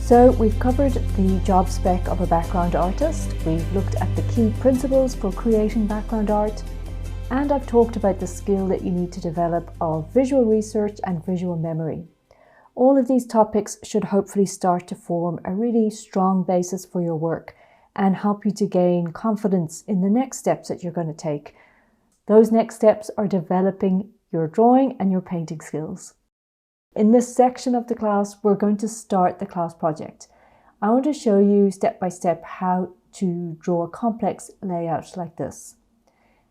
So we've covered the job spec of a background artist, we've looked at the key principles for creating background art, and I've talked about the skill that you need to develop of visual research and visual memory. All of these topics should hopefully start to form a really strong basis for your work and help you to gain confidence in the next steps that you're going to take. Those next steps are developing your drawing and your painting skills. In this section of the class, we're going to start the class project. I want to show you step by step how to draw a complex layout like this.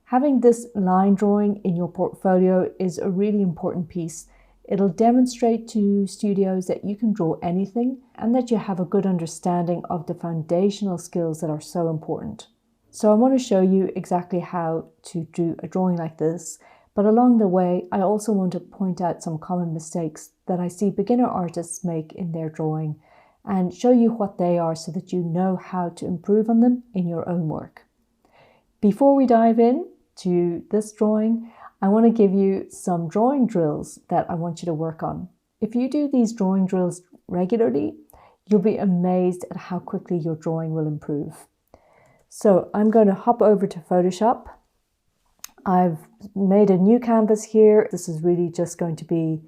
Having this line drawing in your portfolio is a really important piece. It'll demonstrate to studios that you can draw anything and that you have a good understanding of the foundational skills that are so important. So I want to show you exactly how to do a drawing like this. But along the way, I also want to point out some common mistakes that I see beginner artists make in their drawing and show you what they are so that you know how to improve on them in your own work. Before we dive in to this drawing, I want to give you some drawing drills that I want you to work on. If you do these drawing drills regularly, you'll be amazed at how quickly your drawing will improve. So I'm going to hop over to Photoshop. I've made a new canvas here. This is really just going to be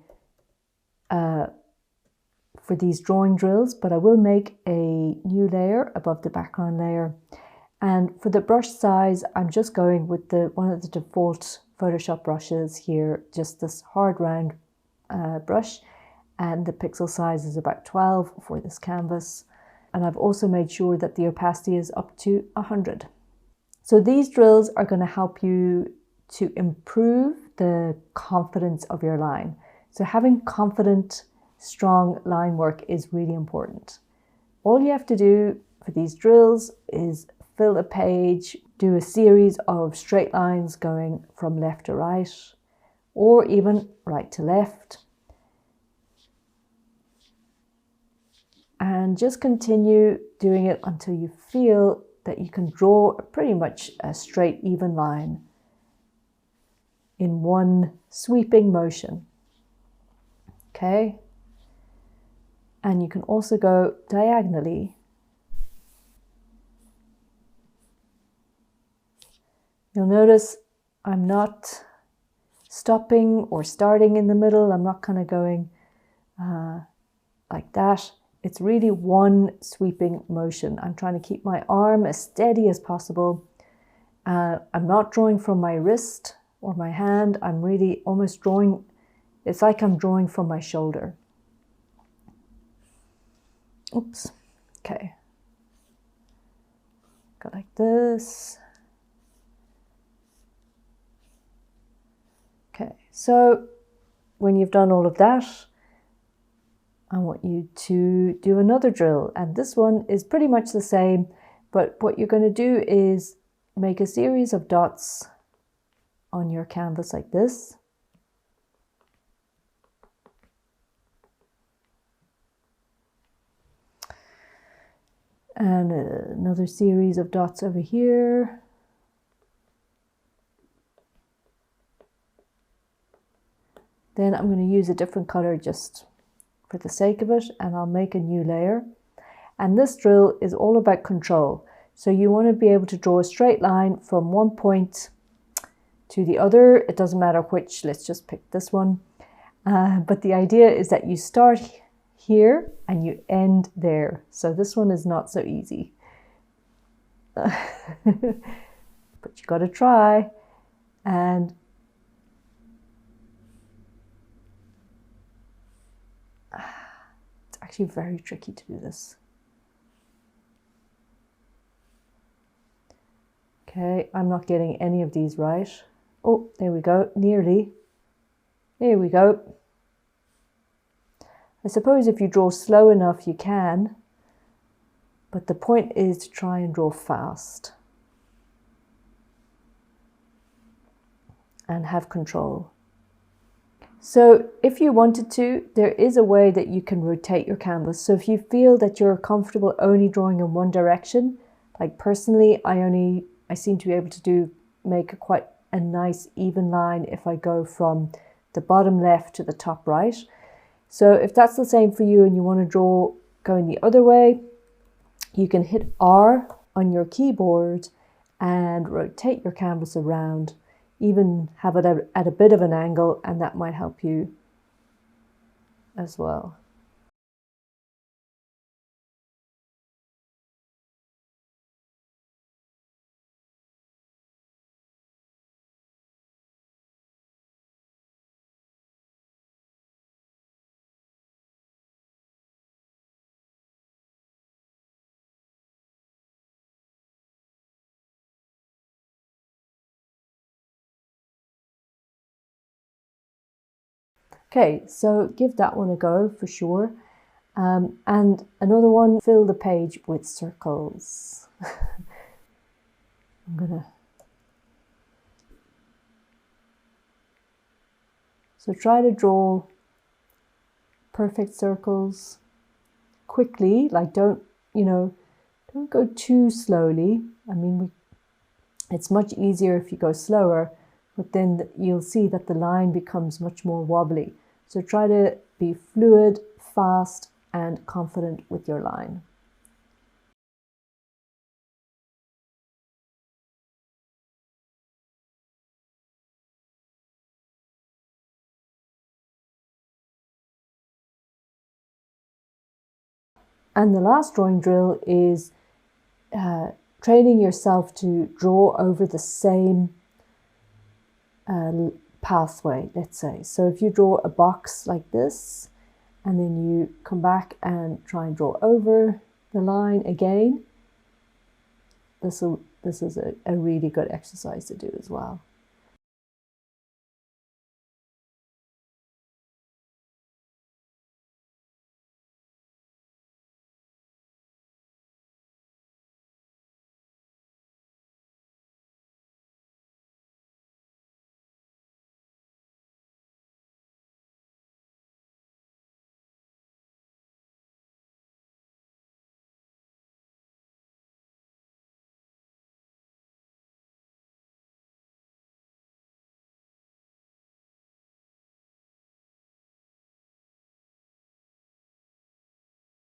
for these drawing drills, but I will make a new layer above the background layer. And for the brush size, I'm just going with one of the default Photoshop brushes here, just this hard round brush, and the pixel size is about 12 for this canvas. And I've also made sure that the opacity is up to 100. So these drills are going to help you to improve the confidence of your line. So having confident, strong line work is really important. All you have to do for these drills is fill a page, do a series of straight lines going from left to right, or even right to left. And just continue doing it until you feel that you can draw pretty much a straight, even line in one sweeping motion. Okay? And you can also go diagonally. You'll notice I'm not stopping or starting in the middle. I'm not kind of going like that. It's really one sweeping motion. I'm trying to keep my arm as steady as possible. I'm not drawing from my wrist or my hand. I'm really almost drawing, it's like I'm drawing from my shoulder. Oops, okay. Go like this. Okay, so when you've done all of that, I want you to do another drill, and this one is pretty much the same, but what you're going to do is make a series of dots on your canvas like this. And another series of dots over here. Then I'm going to use a different color just for the sake of it, and I'll make a new layer. And this drill is all about control. So you want to be able to draw a straight line from one point to the other. It doesn't matter which, let's just pick this one. But the idea is that you start here and you end there. So this one is not so easy. But you got to try. And it's actually very tricky to do this. Okay, I'm not getting any of these right. Oh, there we go, nearly. There we go. I suppose if you draw slow enough, you can, but the point is to try and draw fast and have control. So if you wanted to, there is a way that you can rotate your canvas. So if you feel that you're comfortable only drawing in one direction, like personally, I seem to be able to make quite a nice even line if I go from the bottom left to the top right. So if that's the same for you and you want to draw Going the other way, you can hit R on your keyboard and rotate your canvas around, even have it at a bit of an angle, and that might help you as well. Okay, so give that one a go for sure. And another one, fill the page with circles. So try to draw perfect circles quickly, like don't go too slowly. I mean, it's much easier if you go slower, but then you'll see that the line becomes much more wobbly. So try to be fluid, fast, and confident with your line. And the last drawing drill is training yourself to draw over the same pathway, let's say. So if you draw a box like this, and then you come back and try and draw over the line again, this is a really good exercise to do as well.